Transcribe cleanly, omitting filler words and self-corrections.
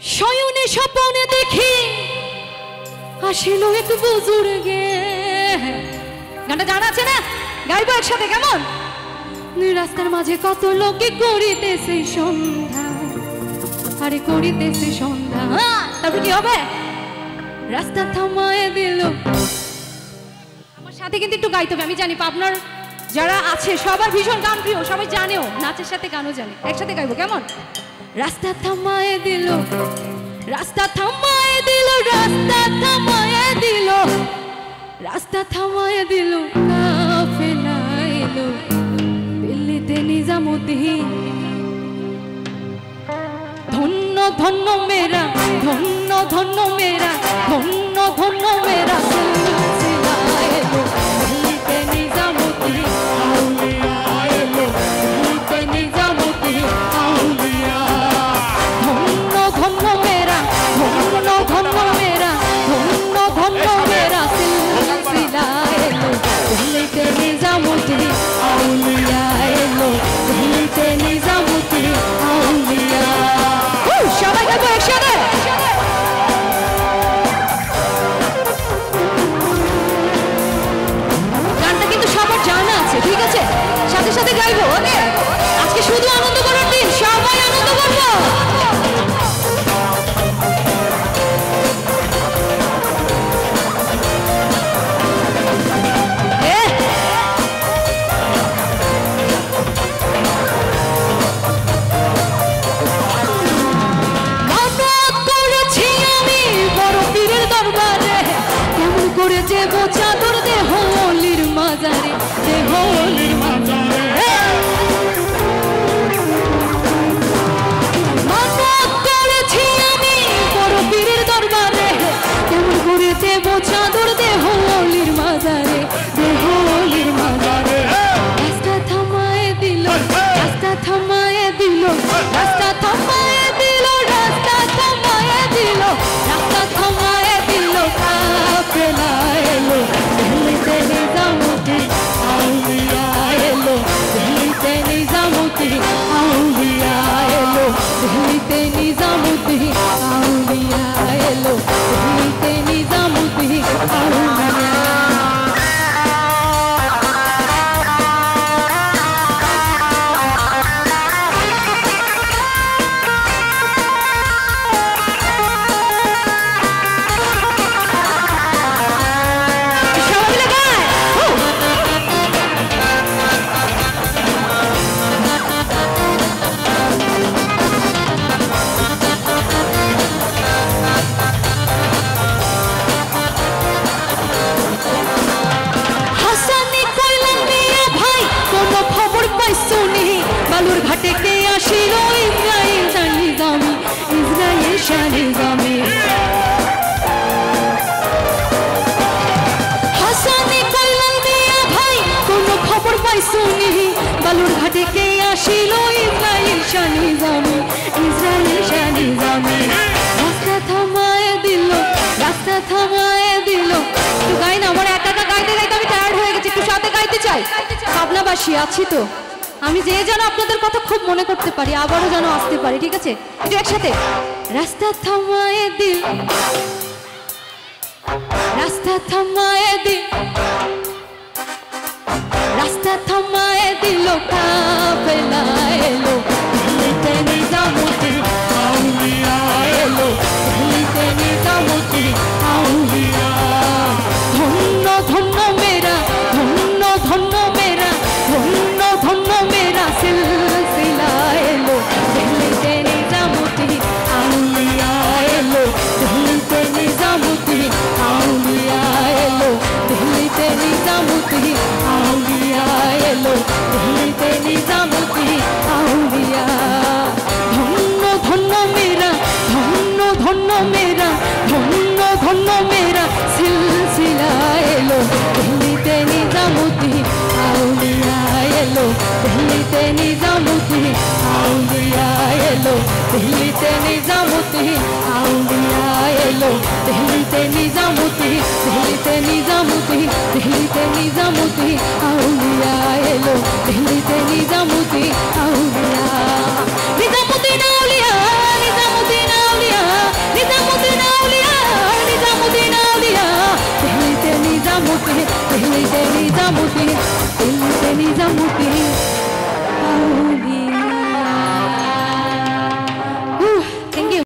শয়নে স্বপনে দেখি আসিল এক বুজুর্গে। গানটা জানা আছে না? গাইবো একসাথে, কেমন? রাস্তার মাঝে কত লোকে করিতেছে সন্ধ্যা, আরে করিতেছে সন্ধ্যা। তারপর কি হবে? রাস্তা থামায় দিল। আমার সাথে কিন্তু একটু গাইতে হবে। আমি জানি পাবনার যারা আছে সবার ভীষণ গান প্রিয়, সবাই জানেও, নাচের সাথে গানও জানে। একসাথে গাইবো, কেমন? রাস্তা থামায় দিল, রাস্তা থামায় দিল, রাস্তা থামায় দিল, রাস্তা থামায় দিল, কাফেলা এলো দিল্লিতে নিজামুদ্দিন। ধন্য ধন্য মেরা, ধন্য ধন্য মেরা, ধন্য ধন্য মেরা সিলসিলা এলো দিল্লিতে নিজামুদ্দিন আউলিয়া এলো দিল্লিতে নিজামুদ্দিন আউলিয়া। ধন্য ধন্য মেরা, ধন্য ধন্য মেরা, ধন্য ধন্য মেরা সিলসিলা এলো দিল্লিতে নিজামুদ্দিন আউলিয়া এলো দিল্লিতে নিজামুদ্দিন আউলিয়া। সবাই গাইবো একসাথে। গানটা কিন্তু সবার জানা আছে, ঠিক আছে? সাথে সাথে গাইবো, ওকে? আজকে শুধু আনন্দ করার দিন, সবাই আনন্দ করবো। করে যাবো চাদর দেহ অলির মাজারে, দেহ অলির মাজারে। মানত করেছি আমি বড় পীরের দরবারে, কেমন করে দেবো চাদর দেহ অলির মাজারে, দেহ অলির মাজারে। রাস্তা থামায় দিল, রাস্তা থামায় দিল, রাস্তা থামায় দিল, রাস্তা থামায় দিল, রাস্তা থামায় দিল, কাফেলা এলো দিল্লিতে নিজামুদ্দিন আউলিয়া এলো দিল্লিতে নিজামুদ্দিন আউলিয়া এলো দিল্লিতে নিজামুদ্দিন আউলিয়া এলো দিল্লিতে নিজামুদ্দিন আউলিয়া। বালুর ঘাটে কে আসিল ইসরায়েল শাহ নিজামী, ইসরায়েল শাহ নিজামী। হাসানি কইলাম মিয়া ভাই কোন খবর পাইছুনি, বালুর ঘাটে কে আসিল ইসরায়েল শাহ নিজামী, ইসরায়েল শাহ নিজামী। রাস্তা থামায় দিল, রাস্তা থামায় দিল। একটু গাই না, আমার একা একা গাইতে গাইতে আমি টায়ার্ড হয়ে গেছি, একটু সাথে গাইতে চাই। পাবনাবাসী আছি তো, আমি যে যেন আপনাদের কথা খুব মনে করতে পারি, আবারও যেন আসতে পারি, ঠিক আছে? একটু একসাথে। রাস্তা থামায় দিল, রাস্তা থামায় দিল, রাস্তা থামায় দিল, কাফেলা এলো দিল্লিতে নিজামুদ্দিন আউলিয়া এলো দিল্লিতে নিজামুদ্দিন আউলিয়া। ধন্য ধন্য মেরা, ধন্য ধন্য মেরা, ধন্য ধন্য মেরা সিলসিলা এলো দিল্লিতে নিজামুদ্দিন আউলিয়া এলো দিল্লিতে নিজামুদ্দিন আউলিয়া এলো দিল্লিতে নিজামুদ্দিন আউলিয়া এলো দিল্লিতে নিজামুদ্দিন আউলিয়া। ধন্য ধন্য মেরা, ধন্য ধন্য মেরা, ধন্য ধন্য মেরা সিলসিলা এলো দিল্লিতে নিজামুদ্দিন আউলিয়া এলো দিল্লিতে নিজামুদ্দিন আউলিয়া এলো দিল্লিতে নিজামুদ্দিন আউলিয়া এলো দিল্লিতে নিজামুদ্দিন, দিল্লিতে নিজামুদ্দিন, দিল্লিতে নিজামুদ্দিন আউলিয়া এলো দিল্লিতে নিজামুদ্দিন আউলিয়া। নিজামুদ্দিন আউলিয়া, নিজামুদ্দিন আউলিয়া, দিল্লিতে নিজামুদ্দিন